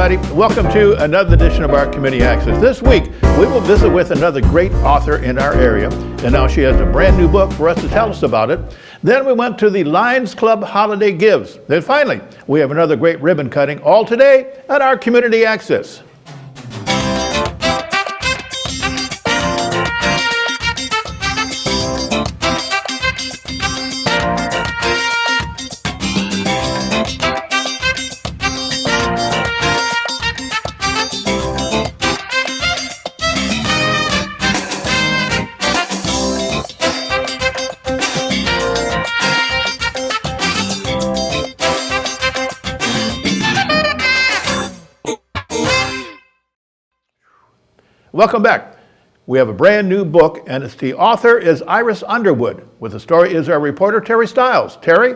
everybody. Welcome to another edition of our Community Access. This week, we will visit with another great author in our area, and now she has a brand new book for us to tell us about it. Then we went to the Lions Club Holiday Gives. Then finally, we have another great ribbon cutting, all today at our Community Access. Welcome back. We have a brand new book, and the author is Iris Underwood. With the story is our reporter, Terry Stiles. Terry?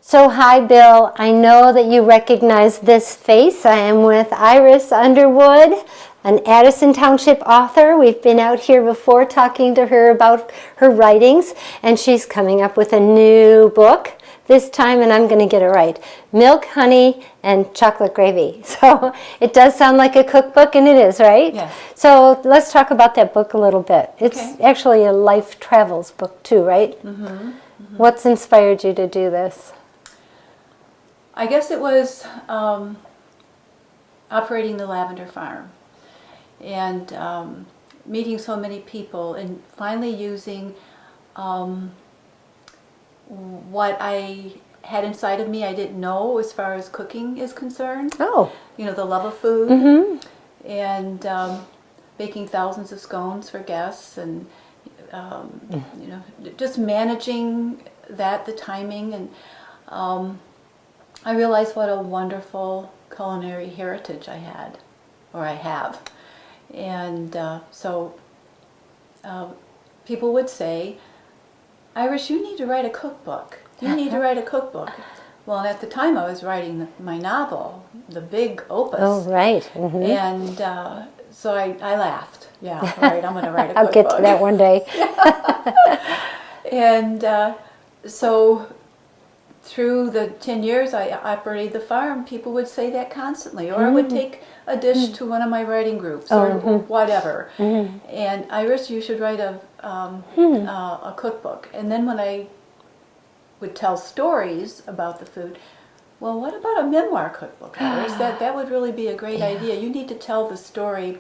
So hi, Bill. I know that you recognize this face. I am with Iris Underwood, an Addison Township author. We've been out here before talking to her about her writings, and she's coming up with a new book this time, and I'm going to get it right. Milk, honey, and chocolate gravy. So it does sound like a cookbook, and it is, right? Yeah. So let's talk about that book a little bit. It's actually a life travels book too, right? Mm-hmm. Mm-hmm. What's inspired you to do this? I guess it was operating the lavender farm and meeting so many people and finally using what I had inside of me I didn't know as far as cooking is concerned. Oh. You know, the love of food. Mm-hmm. And baking thousands of scones for guests and, you know, just managing that, the timing. And I realized what a wonderful culinary heritage I had, or I have. And so people would say, Iris, you need to write a cookbook. You need to write a cookbook. Well, at the time I was writing my novel, the big opus. Oh, right. Mm-hmm. And so I laughed. Yeah, right, I'm going to write a I'll cookbook. get to that one day. And so through the 10 years I operated the farm, people would say that constantly. Or I would take a dish to one of my writing groups or whatever. And Iris, you should write a cookbook. And then when I would tell stories about the food, well, what about a memoir cookbook, Iris? That would really be a great idea. You need to tell the story.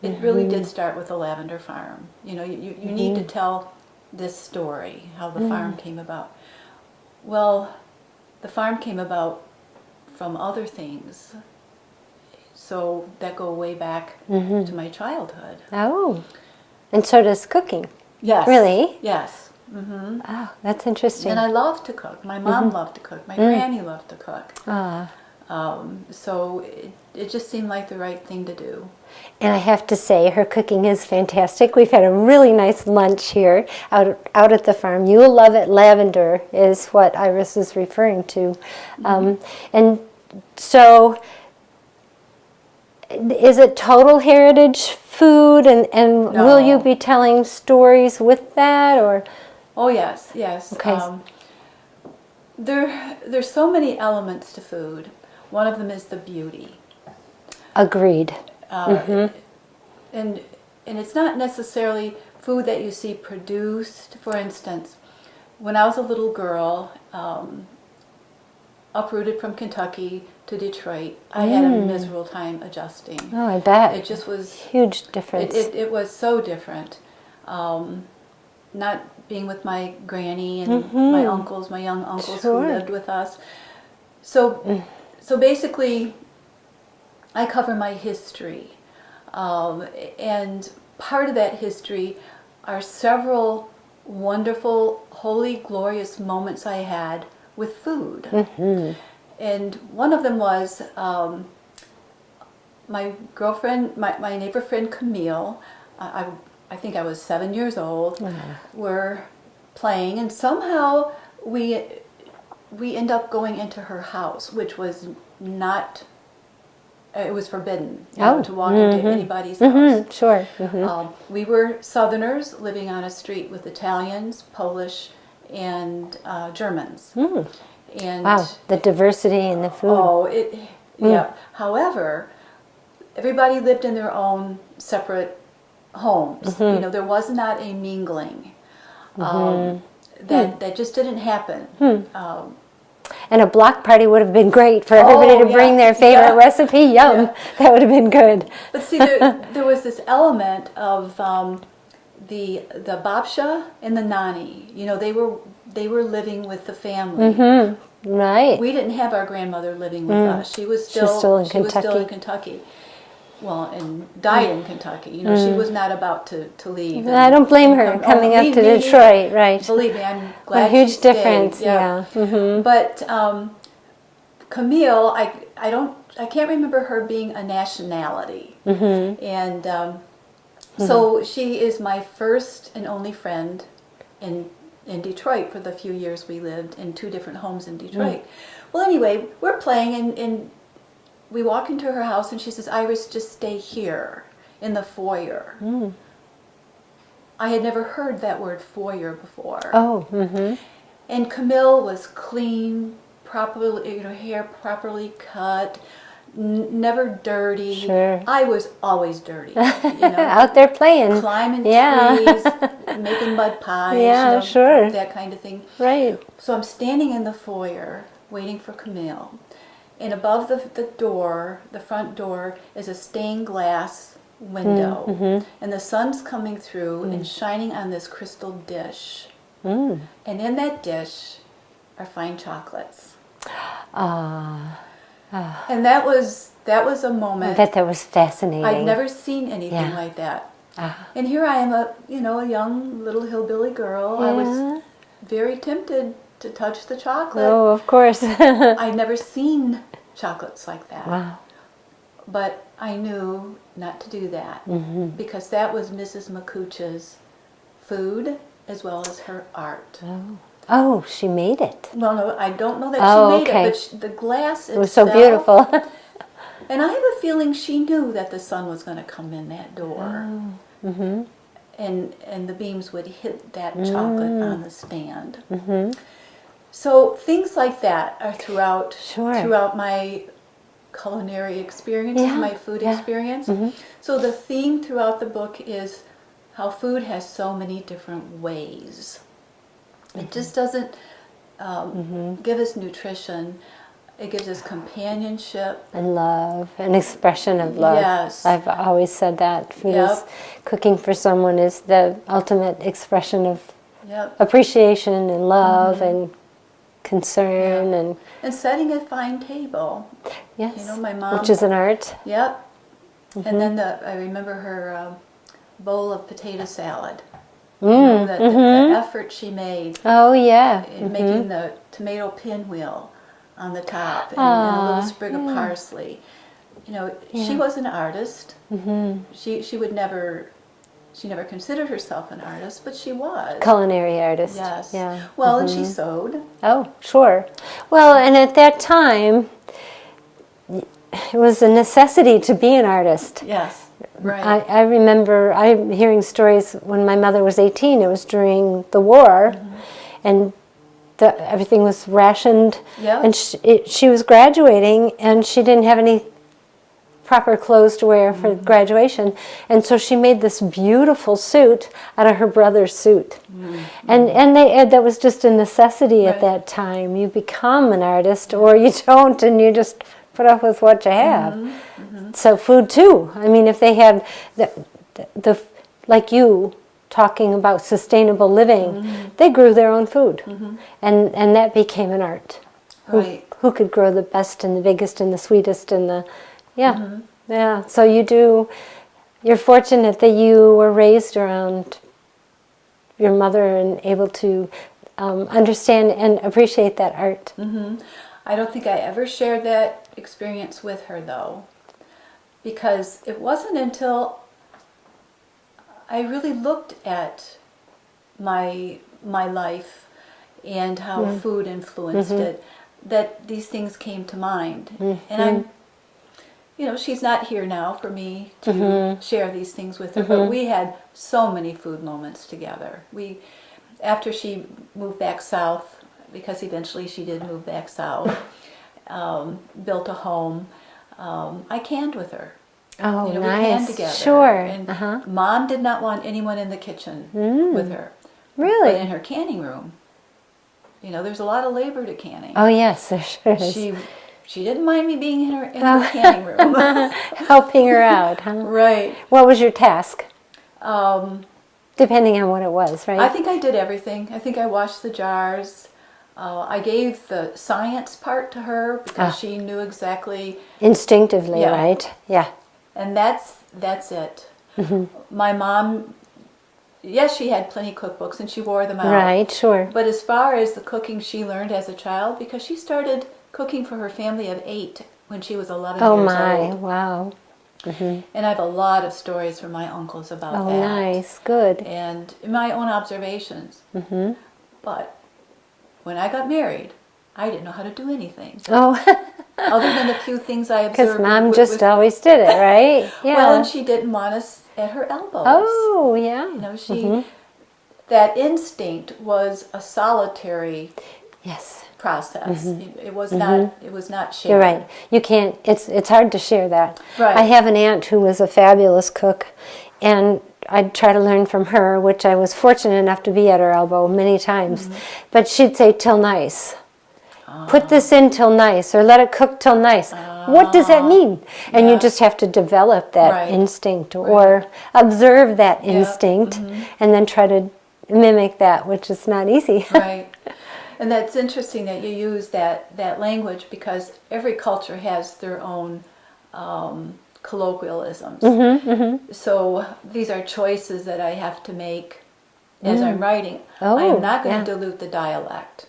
It really did start with the lavender farm. You know, you need to tell this story, how the farm came about. Well, the farm came about from other things. So that go way back to my childhood. Oh, and so does cooking. Yes. Really? Yes. Mm-hmm. Oh, that's interesting. And I love to cook. My mom loved to cook. My granny loved to cook. So it just seemed like the right thing to do. And I have to say, her cooking is fantastic. We've had a really nice lunch here out at the farm. You will love it. Lavender is what Iris is referring to. And so, is it total heritage food? And No. will you be telling stories with that? Or? Oh, yes, yes. Okay. There's so many elements to food. One of them is the beauty. Agreed. And it's not necessarily food that you see produced. For instance, when I was a little girl, uprooted from Kentucky to Detroit, I had a miserable time adjusting. Oh, I bet. It just was huge difference. It was so different. Not being with my granny and my uncles, my young uncles who lived with us. So basically, I cover my history. And part of that history are several wonderful, holy, glorious moments I had with food. And one of them was my girlfriend, my neighbor friend Camille, I think I was 7 years old, were playing, and somehow we end up going into her house, which was not, it was forbidden to walk into anybody's house. Sure. We were Southerners living on a street with Italians, Polish, and Germans. And wow, the diversity in the food. oh, Yeah. However, everybody lived in their own separate homes. You know, there was not a mingling. That just didn't happen. And a block party would have been great for everybody to bring their favorite recipe. Yum, that would have been good. But see, there was this element of the babsha and the nani. You know, they were living with the family. Right. We didn't have our grandmother living with us. She was still in Kentucky. Well, and died in Kentucky. You know, she was not about to leave. I don't blame her coming up to Detroit. Right. Believe me, I'm glad. A huge she stayed. difference. Yeah. But Camille, I can't remember her being a nationality, and so she is my first and only friend in Detroit for the few years we lived in 2 different homes in Detroit. Well, anyway, we're playing and we walk into her house and she says, "Iris, just stay here in the foyer." I had never heard that word foyer before. Oh. And Camille was clean, properly, hair properly cut, never dirty. Sure. I was always dirty. Out there playing. Climbing trees, making mud pies. Yeah, sure. That kind of thing. Right. So I'm standing in the foyer waiting for Camille. And above the door, the front door, is a stained glass window. And the sun's coming through and shining on this crystal dish. And in that dish are fine chocolates. And that was a moment. I bet that was fascinating. I'd never seen anything like that. And here I am, a young little hillbilly girl. I was very tempted to touch the chocolate. Oh, of course. I'd never seen chocolates like that. Wow. But I knew not to do that because that was Mrs. Makucha's food as well as her art. Oh, she made it. Well, no, I don't know that she made it, but the glass itself. It was so beautiful. And I have a feeling she knew that the sun was going to come in that door. And the beams would hit that chocolate on the stand. So things like that are throughout my culinary experiences, my food experience. So the theme throughout the book is how food has so many different ways. It just doesn't give us nutrition. It gives us companionship. And love, an expression of love. Yes. I've always said that. Food is, cooking for someone is the ultimate expression of appreciation and love and concern and setting a fine table. Yes. You know, my mom, which is an art. Yep. And then I remember her bowl of potato salad. You know, the effort she made. Oh yeah. In making the tomato pinwheel on the top and a little sprig of parsley. You know, she was an artist. She would never. She never considered herself an artist, but she was. Culinary artist. Yes. Yeah. Well, and she sewed. Oh, sure. Well, and at that time, it was a necessity to be an artist. Yes. Right. I remember hearing stories when my mother was 18. It was during the war, and everything was rationed. Yeah. And she was graduating, and she didn't have any proper clothes to wear for graduation, and so she made this beautiful suit out of her brother's suit. And that was just a necessity at that time. You become an artist, or you don't, and you just put up with what you have. So food too. I mean, if they had the like you talking about sustainable living, they grew their own food, and that became an art. Right. Who could grow the best and the biggest and the sweetest and the yeah. So you're fortunate that you were raised around your mother and able to understand and appreciate that art. I don't think I ever shared that experience with her, though, because it wasn't until I really looked at my life and how food influenced it that these things came to mind. And I'm, she's not here now for me to share these things with her, but we had so many food moments together. After she moved back south, because eventually she did move back south, built a home, I canned with her. Oh, We canned nice. together. Sure. And Mom did not want anyone in the kitchen with her. Really? But in her canning room, there's a lot of labor to canning. Oh, yes, there sure is. She didn't mind me being in her canning room. Helping her out, huh? Right. What was your task? Depending on what it was, right? I think I did everything. I think I washed the jars. I gave the science part to her because she knew exactly. Instinctively, Yeah. right? Yeah. And that's it. My mom, yes, she had plenty of cookbooks and she wore them out. Right, sure. But as far as the cooking she learned as a child, because she started cooking for her family of 8 when she was 11 Oh, years my. old. Wow. And I have a lot of stories from my uncles about Oh, that. nice. Good. And my own observations. But when I got married, I didn't know how to do anything. Oh, Other than the few things I observed. because Mom with- just with- always did it, right? Yeah. Well, and she didn't want us at her elbows. Oh, yeah. That instinct was a solitary Yes. process. It was not shared. You're right. You can't, it's hard to share that. Right. I have an aunt who was a fabulous cook, and I'd try to learn from her, which I was fortunate enough to be at her elbow many times. But she'd say, till nice. Put this in till nice, or let it cook till nice. What does that mean? And you just have to develop that Right. instinct, or observe that instinct, and then try to mimic that, which is not easy. Right. And that's interesting that you use that language, because every culture has their own colloquialisms. So these are choices that I have to make as I'm writing. I am not going to dilute the dialect.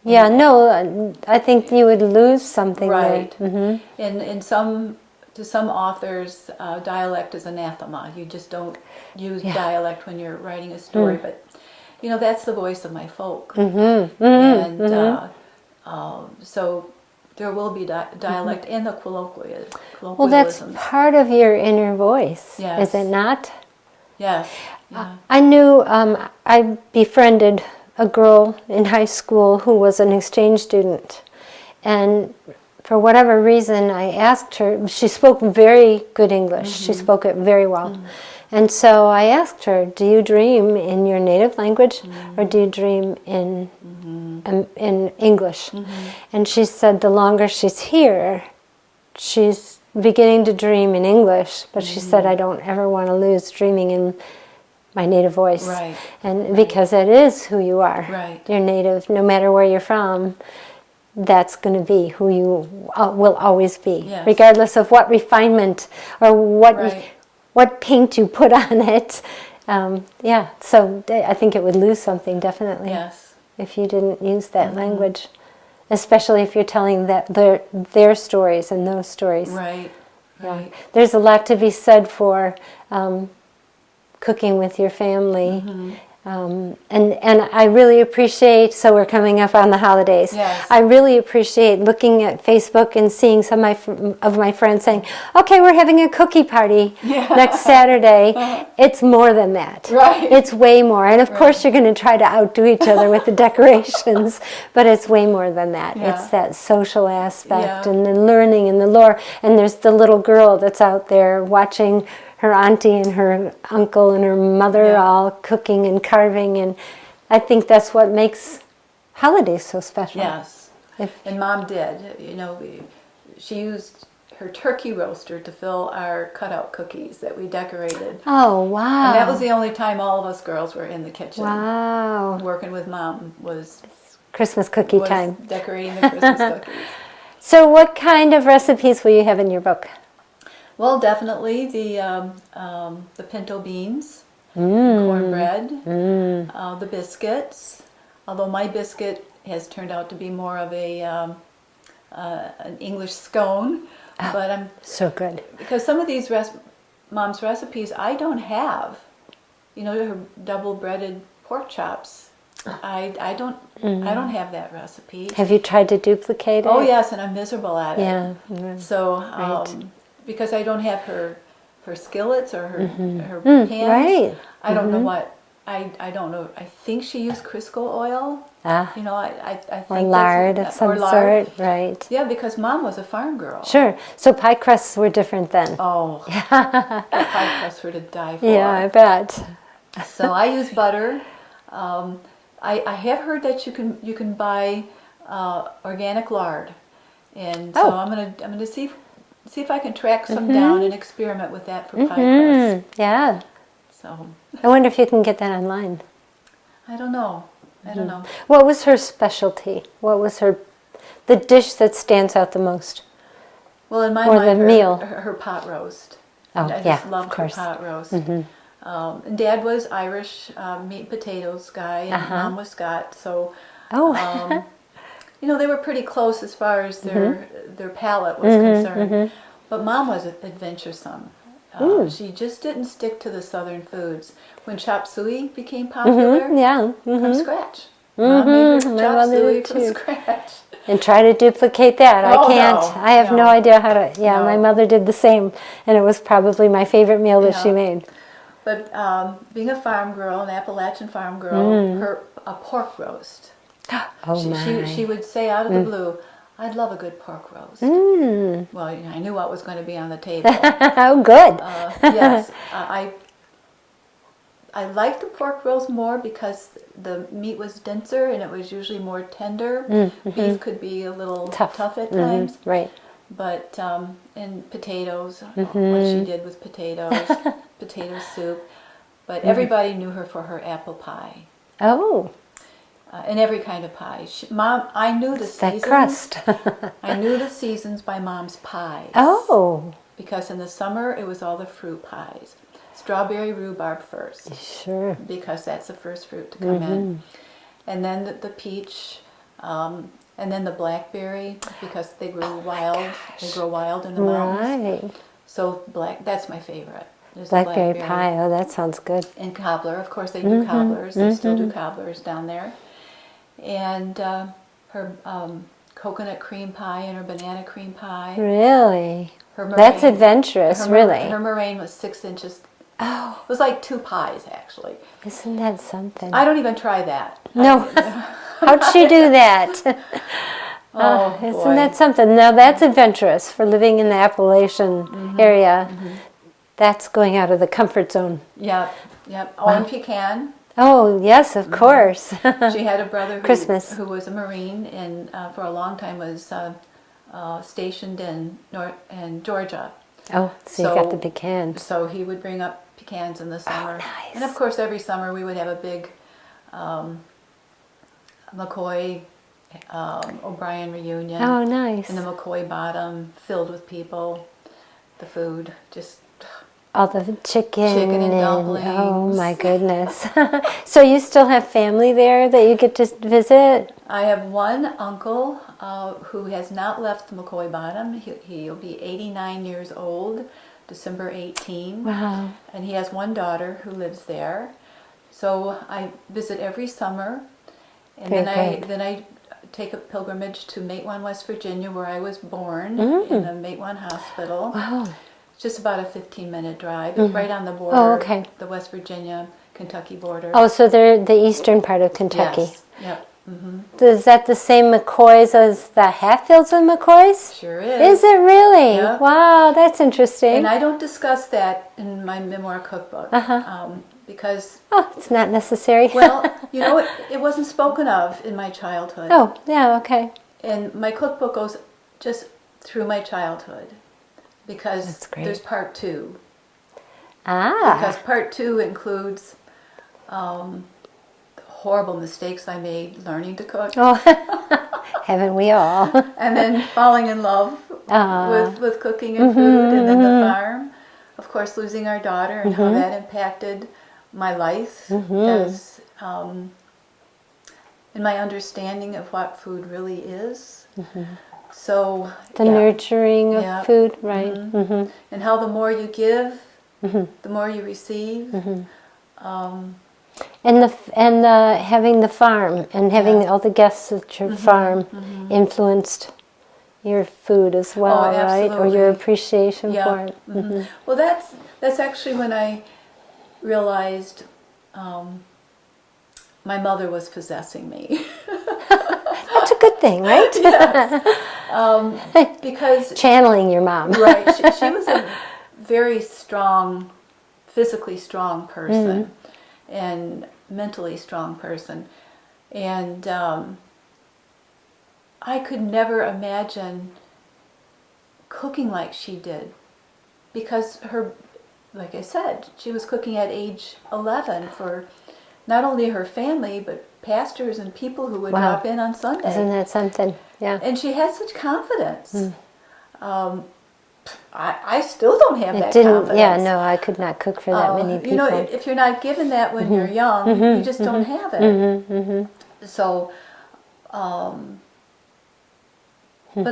Yeah, no, I think you would lose something Right. there. To some authors, dialect is anathema. You just don't use dialect when you're writing a story. But that's the voice of my folk, and so there will be dialect and the colloquialisms. Well, that's part of your inner voice, Yes. is it not? Yes. Yeah. I knew, I befriended a girl in high school who was an exchange student, and for whatever reason I asked her, she spoke very good English, she spoke it very well, and so I asked her, do you dream in your native language or do you dream in English? And she said the longer she's here, she's beginning to dream in English, but she said, I don't ever want to lose dreaming in my native voice. Right. And because it is who you are. Right. You're native, no matter where you're from, that's going to be who you will always be. Yes. Regardless of what refinement or Right. what paint you put on it. Yeah, so I think it would lose something, definitely. Yes. If you didn't use that language. Especially if you're telling their stories and those stories. Right. Yeah. Right. There's a lot to be said for cooking with your family. And I really appreciate, so we're coming up on the holidays. Yes. I really appreciate looking at Facebook and seeing some of my friends saying, okay, we're having a cookie party next Saturday. It's more than that. Right. It's way more. And of course you're going to try to outdo each other with the decorations, but it's way more than that. Yeah. It's that social aspect Yeah. and the learning and the lore. And there's the little girl that's out there watching her auntie and her uncle and her mother all cooking and carving, and I think that's what makes holidays so special. Yes. And Mom did. She used her turkey roaster to fill our cutout cookies that we decorated. Oh, wow. And that was the only time all of us girls were in the kitchen. Wow. Working with Mom was Christmas cookie was time. decorating the Christmas cookies. So what kind of recipes will you have in your book? Well, definitely the pinto beans, cornbread, the biscuits. Although my biscuit has turned out to be more of an English scone, but I'm So good. because some of these Mom's recipes I don't have. Her double breaded pork chops. I don't have that recipe. Have you tried to duplicate it? Oh yes, and I'm miserable at it. Yeah. So because I don't have her skillets or her pans, right. I don't know I don't know. I think she used Crisco oil. Ah, You know, I think or lard of some sort, right? Yeah, because Mom was a farm girl. Sure. So pie crusts were different then. Oh, the pie crusts were to die for. Yeah, I bet. So I use butter. I have heard that you can buy organic lard, and so I'm gonna see if I can track some down and experiment with that for pie crust. Yeah. So I wonder if you can get that online. I don't know. I don't know. What was her specialty? What was the dish that stands out the most? Well, in my Or mind, the meal. her pot roast. Oh, I yeah, just loved of her course. pot roast. And Dad was Irish meat and potatoes guy, and Mom was Scot. So, you know, they were pretty close as far as their palate was concerned. But Mom was adventuresome. She just didn't stick to the southern foods. When chop suey became popular, from scratch. Mom made her chop suey from scratch. And try to duplicate that. I can't. No, I have no idea how to. Yeah, No. my mother did the same, and it was probably my favorite meal that she made. But being a farm girl, an Appalachian farm girl, a pork roast. She would say out of the blue, "I'd love a good pork roast." Well, I knew what was going to be on the table. Oh, good. Yes, I liked the pork roast more because the meat was denser and it was usually more tender. Beef could be a little tough at times. Right. But and potatoes, what she did with potatoes, potato soup. But everybody knew her for her apple pie. Oh, And every kind of pie. Mom, I knew the that seasons. crust. I knew the seasons by Mom's pies. Oh, Because in the summer it was all the fruit pies. Strawberry rhubarb first, sure. because that's the first fruit to come in. And then the peach, and then the blackberry, because they grow wild. They grow wild in the mountains. Right. So that's my favorite. There's the Blackberry pie. Oh, that sounds good. And cobbler. Of course, they do cobblers. They still do cobblers down there. And her coconut cream pie and her banana cream pie. Really? Her That's meringue- adventurous, really. Her meringue was 6 inches. Oh, It was like 2 pies, actually. isn't that something? I don't even try that. No. How'd she do that? Oh, Isn't boy. that something? Now that's adventurous for living in the Appalachian area. That's going out of the comfort zone. Yep. Oh, and pecan. Oh, yes, of course. She had a brother Christmas. who was a Marine and for a long time was stationed in Georgia. Oh, so you got the pecans. So he would bring up pecans in the summer. nice. And of course, every summer we would have a big McCoy O'Brien reunion. Oh, nice. In the McCoy Bottom, filled with people. The food, just All the chicken and dumplings. Oh, my goodness. So you still have family there that you get to visit? I have one uncle who has not left the McCoy Bottom. He'll be 89 years old, December 18. Wow. And he has one daughter who lives there. So I visit every summer. And Very good. then I take a pilgrimage to Matewan, West Virginia, where I was born, in the Matewan Hospital. Wow. It's just about a 15-minute drive. It's right on the border, Oh, okay. the West Virginia-Kentucky border. Oh, so they're the eastern part of Kentucky. Yes. Yep. Is that the same McCoys as the Hatfields and McCoys? Sure is. Is it really? Yeah. Wow, that's interesting. And I don't discuss that in my memoir cookbook because, Oh, it's not necessary. well, you know, it wasn't spoken of in my childhood. Oh, yeah, okay. And my cookbook goes just through my childhood because That's great. there's part 2. Ah, Because part 2 includes horrible mistakes I made learning to cook, oh, haven't we all? and then falling in love Ah. with cooking and food, and then the farm. Of course, losing our daughter and how that impacted my life as in my understanding of what food really is. So The yeah. nurturing of Yeah. food, right? And how the more you give, the more you receive. And the having the farm and having all the guests at your farm influenced your food as well, right? Or your absolutely. appreciation Yeah. for it. Well, that's actually when I realized my mother was possessing me. That's a good thing, right? Yes. Because channeling your mom. right, she was a very strong, physically strong person, and mentally strong person, and I could never imagine cooking like she did, because like I said, she was cooking at age 11 for not only her family, but pastors and people who would drop in on Sunday. Isn't that something? Yeah. And she had such confidence. I still don't have that confidence. Yeah, no, I could not cook for that many people. You know, if you're not given that when you're young, you just don't have it. So, but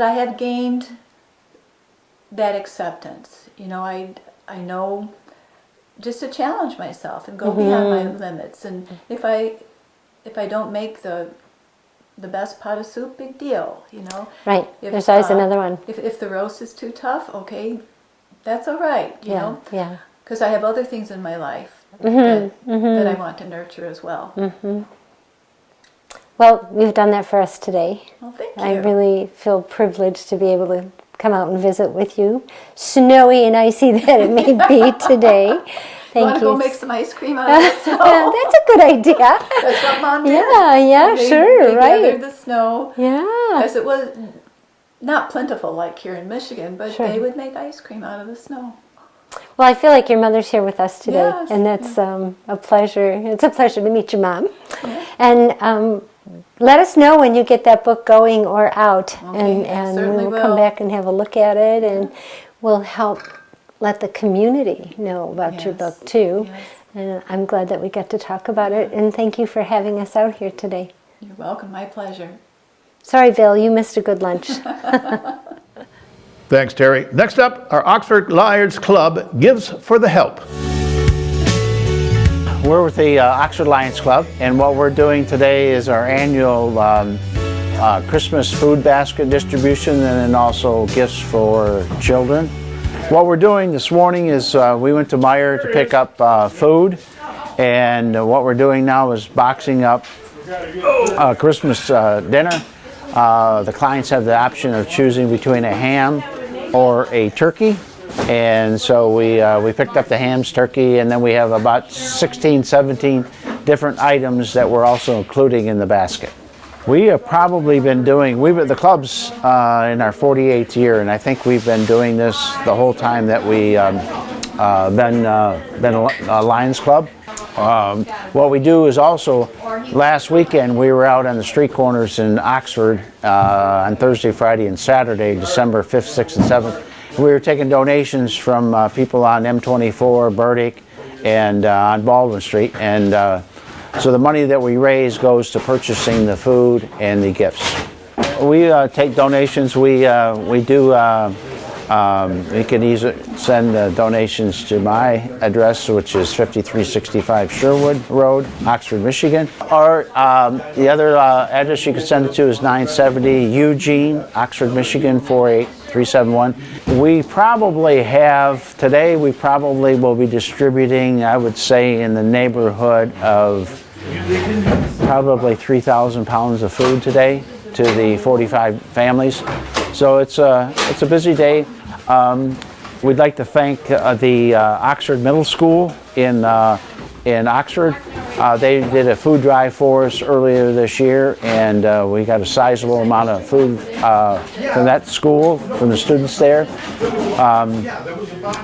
I have gained that acceptance. You know, I know just to challenge myself and go beyond my limits. And if I don't make the best pot of soup, big deal, you know. Right. There's always another one. If the roast is too tough, okay, that's all right, you know. Yeah. Because I have other things in my life that I want to nurture as well. Well, you've done that for us today. Well, thank you. I really feel privileged to be able to come out and visit with you. Snowy and icy that it may be today. Thank you. Want to go make some ice cream out of the snow? That's a good idea. That's what Mom did. Yeah, sure, they right. gathered the snow. Yeah. Because it was not plentiful like here in Michigan, but they would make ice cream out of the snow. Well, I feel like your mother's here with us today, Yes. and that's a pleasure. It's a pleasure to meet your mom. Yeah. And let us know when you get that book going or out, Okay, and certainly we'll come back and have a look at it, and we'll help let the community know about your book too. Yes. And I'm glad that we got to talk about it, and thank you for having us out here today. You're welcome. My pleasure. Sorry, Bill, you missed a good lunch. Thanks, Terry. Next up, our Oxford Lions Club gives for the help. We're with the Oxford Lions Club, and what we're doing today is our annual Christmas food basket distribution, and then also gifts for children. What we're doing this morning is we went to Meijer to pick up food, and what we're doing now is boxing up Christmas dinner. The clients have the option of choosing between a ham or a turkey, and so we picked up the hams, turkey, and then we have about 16, 17 different items that we're also including in the basket. We have probably been doing, the club's in our 48th year, and I think we've been doing this the whole time that we been a Lions Club. What we do is also, last weekend we were out on the street corners in Oxford on Thursday, Friday, and Saturday, December 5th, 6th, and 7th. We were taking donations from people on M24, Burdick, and on Baldwin Street, and so the money that we raise goes to purchasing the food and the gifts. We take donations. We do. You can easily send donations to my address, which is 5365 Sherwood Road, Oxford, Michigan. Or the other address you can send it to is 970 Eugene, Oxford, Michigan 48371. We probably have, today we probably will be distributing, I would say, in the neighborhood of probably 3,000 pounds of food today to the 45 families. So it's a busy day. We'd like to thank the Oxford Middle School in Oxford. They did a food drive for us earlier this year, and we got a sizable amount of food from that school, from the students there.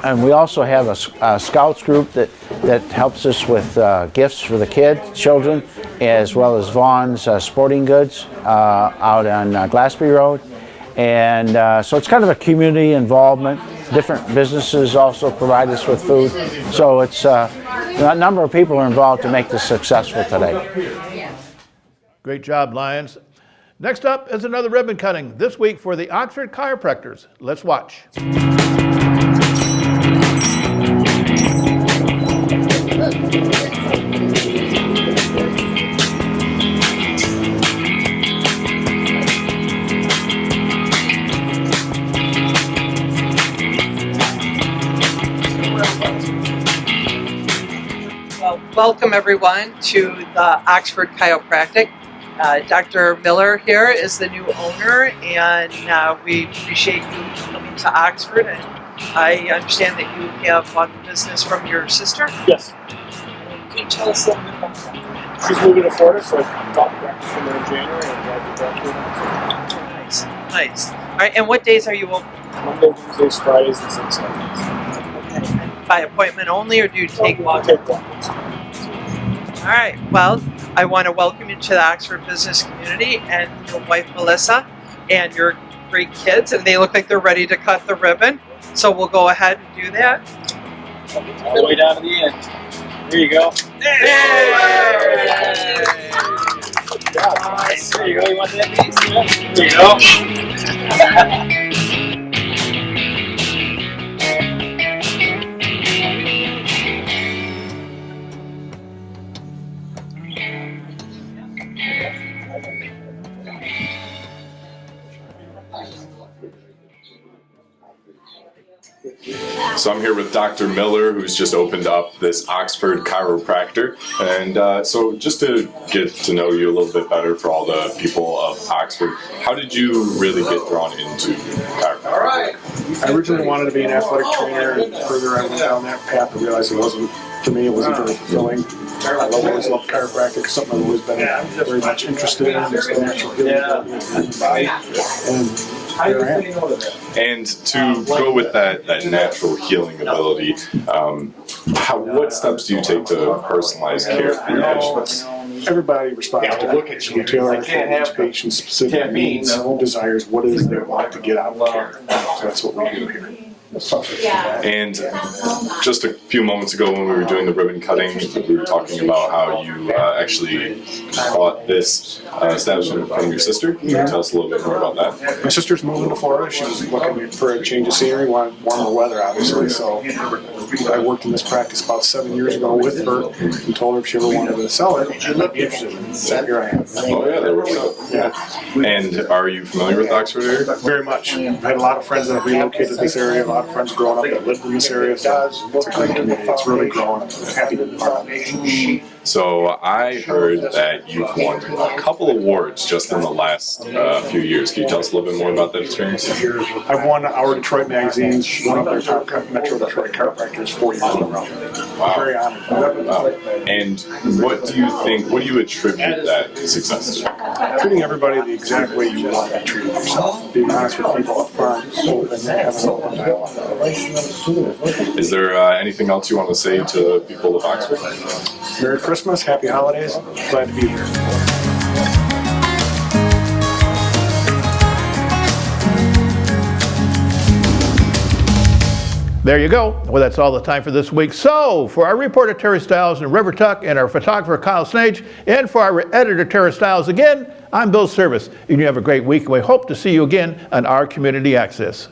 And we also have a Scouts group that helps us with gifts for the children, as well as Vaughn's Sporting Goods out on Glassby Road. And so it's kind of a community involvement. Different businesses also provide us with food. So it's a number of people are involved to make this successful today. Great job, Lions. Next up is another ribbon cutting, this week for the Oxford chiropractors. Let's watch. welcome everyone to the Oxford Chiropractic. Dr. Miller here is the new owner, and we appreciate you coming to Oxford. And I understand that you have bought the business from your sister. Yes. Can you tell us a little bit about that? She's moving to Florida, so I talked to Dr. from there in January and grabbed the doctor. Nice. All right, and what days are you open? Monday, Tuesdays, Fridays, and Saturdays. Okay. And by appointment only, or do you take walk-ins? Take walk-ins. All right. Well, I want to welcome you to the Oxford business community, and your wife Melissa, and your great kids, and they look like they're ready to cut the ribbon. So we'll go ahead and do that. All the way down to the end. There you go. Hey! Nice. There you go. You want that piece? There you go. So I'm here with Dr. Miller, who's just opened up this Oxford Chiropractor. And so just to get to know you a little bit better for all the people of Oxford, how did you really get drawn into chiropractic? I originally wanted to be an athletic trainer, and the further I went down that path, I realized it wasn't, for me, it wasn't very fulfilling. I've always loved chiropractic, something I've always been very much interested in, is the natural healing of the human body. And here I am. And to go with that natural healing ability, what steps do you take to personalize care for your patients? Everybody responds differently. So we tailor it to each patient's specific needs, desires, what it is they want to get out of care. So that's what we do here. And just a few moments ago when we were doing the ribbon cutting, we were talking about how you actually bought this establishment from your sister. Can you tell us a little bit more about that? My sister's moving to Florida. She was looking for a change of scenery, wanted warmer weather, obviously. So I worked in this practice about 7 years ago with her and told her if she ever wanted to sell it, she might be interested. So here I am. Oh yeah, there we go. Yeah. And are you familiar with Oxford area? Very much. I've had a lot of friends that have relocated to this area, a lot of friends growing up that lived in this area, so it's a great community. It's really growing. I'm happy to be part of it. So I heard that you've won a couple awards just in the last few years. Can you tell us a little bit more about that experience? I've won Our Detroit magazine's one of their top Metro Detroit chiropractors 4 years in a row. Wow. Very honored. Wow. And what do you attribute that success to? Treating everybody the exact way you want to be treated yourself. Being honest with people up front, and having an open dialogue. Is there anything else you want to say to people of Oxford? Merry Christmas, Happy Holidays. Glad to be here. There you go. Well, that's all the time for this week. So, for our reporter Terry Stiles in River Tuck and our photographer Kyle Snage, and for our editor Terry Stiles again, I'm Bill Service. And you have a great week, and we hope to see you again on our Community Access.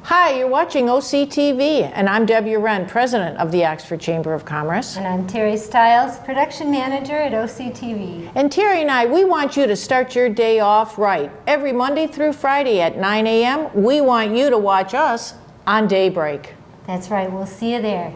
Hi, you're watching OCTV, and I'm Debbie Wren, President of the Oxford Chamber of Commerce. And I'm Terry Stiles, Production Manager at OCTV. And Terry and I, we want you to start your day off right. Every Monday through Friday at 9 a.m., we want you to watch us on Daybreak. That's right, we'll see you there.